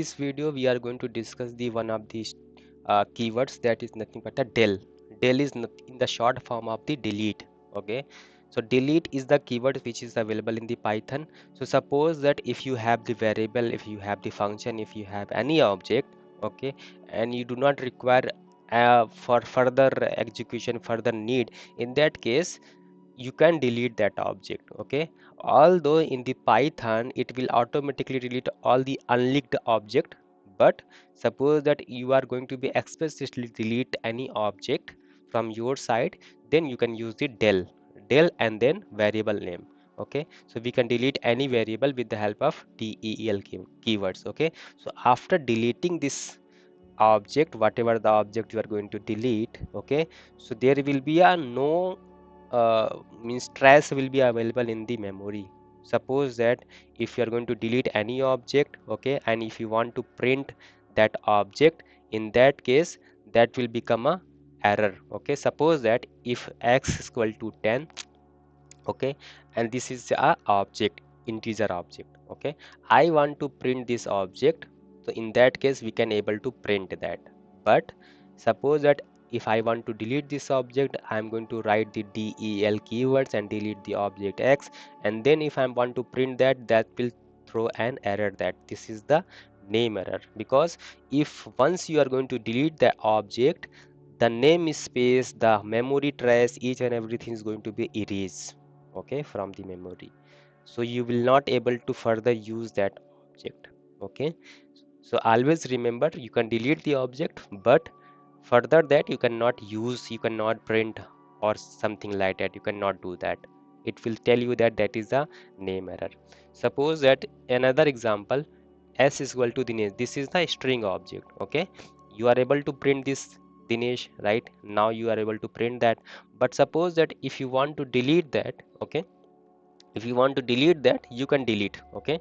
this video we are going to discuss the one of these keywords, that is nothing but a del. Del is in the short form of the delete. Okay, so delete is the keyword which is available in the Python. So suppose that if you have the variable, if you have the function, if you have any object, okay, and you do not require for further execution, further need, in that case you can delete that object. Okay, although in the Python it will automatically delete all the unlinked object, but suppose that you are going to be explicitly delete any object from your side, then you can use the del and then variable name. Okay, so we can delete any variable with the help of del keywords. Okay, so after deleting this object, whatever the object you are going to delete, okay, so there will be a no means trace will be available in the memory. Suppose that if you are going to delete any object, okay, and if you want to print that object, in that case that will become a error. Okay, suppose that if x is equal to 10, okay, and this is a object, integer object, okay, I want to print this object, so in that case we can able to print that. But suppose that if I want to delete this object, I'm going to write the del keywords and delete the object x, and then if I want to print that, that will throw an error that this is the name error. Because if once you are going to delete the object, the name space, the memory trace, each and everything is going to be erased, okay, from the memory. So you will not able to further use that object. Okay, so always remember, you can delete the object, but further that you cannot use, you cannot print or something like that, you cannot do that. It will tell you that that is a name error. Suppose that another example, s is equal to Dinesh, this is the string object. Okay, you are able to print this Dinesh, right? Now you are able to print that. But suppose that if you want to delete that, okay, if you want to delete that, you can delete. Okay,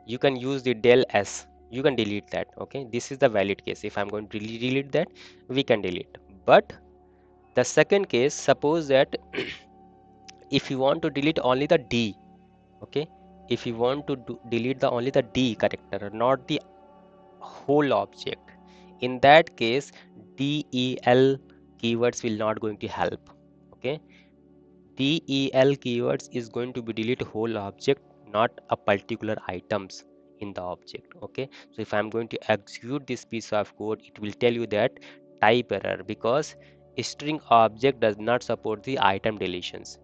you can use the del s, you can delete that. Okay, this is the valid case. If I'm going to delete that, we can delete. But the second case, suppose that if you want to delete only the d, okay, if you want to delete the only the d character, not the whole object, in that case del keywords will not going to help. Okay, del keywords is going to be delete whole object, not a particular items in the object. Okay, so if I'm going to execute this piece of code, it will tell you that type error, because string object does not support the item deletions.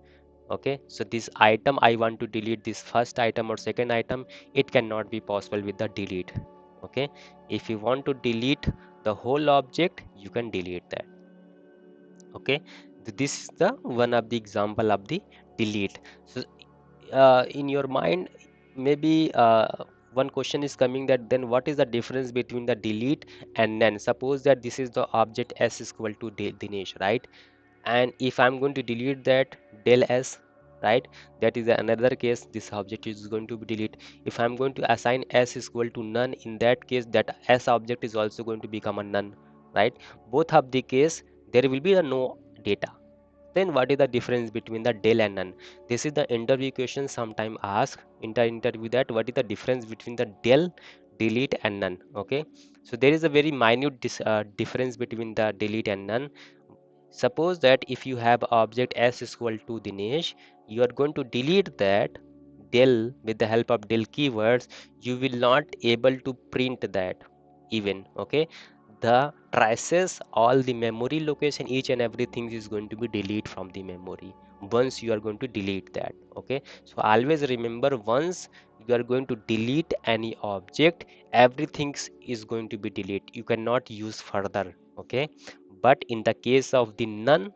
Okay, so this item I want to delete, this first item or second item, it cannot be possible with the delete. Okay, if you want to delete the whole object, you can delete that. Okay, this is the one of the example of the delete. So in your mind, maybe one question is coming, that then what is the difference between the delete and none? Suppose that this is the object s is equal to Dinesh, right? And if I'm going to delete that del s, right, that is another case, this object is going to be delete. If I'm going to assign s is equal to none, in that case that s object is also going to become a none, right? Both of the case there will be a no data. Then what is the difference between the del and none? This is the interview question sometime ask in the interview, that what is the difference between the del, delete and none. Okay, so there is a very minute difference between the delete and none. Suppose that if you have object s is equal to Dinesh, you are going to delete that del with the help of del keywords, you will not able to print that even. Okay, the traces, all the memory location, each and everything is going to be delete from the memory once you are going to delete that. Okay, so always remember, once you are going to delete any object, everything is going to be delete, you cannot use further. Okay, but in the case of the none,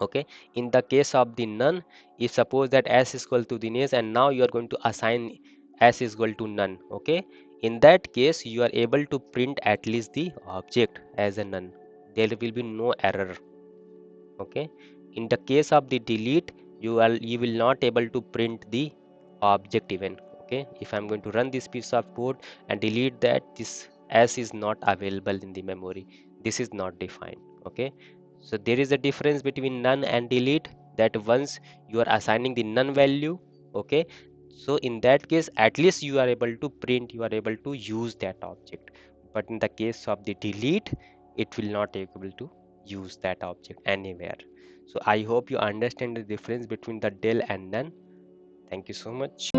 okay, in the case of the none, if suppose that s is equal to Dinesh and now you are going to assign s is equal to none, okay, in that case you are able to print at least the object as a none, there will be no error. Okay, in the case of the delete, you will not able to print the object even. Okay, if I'm going to run this piece of code and delete that, this s is not available in the memory, this is not defined. Okay, so there is a difference between none and delete, that once you are assigning the none value, okay, So in that case, at least you are able to print, you are able to use that object. But in the case of the delete, it will not able to use that object anywhere. So I hope you understand the difference between the del and none. Thank you so much.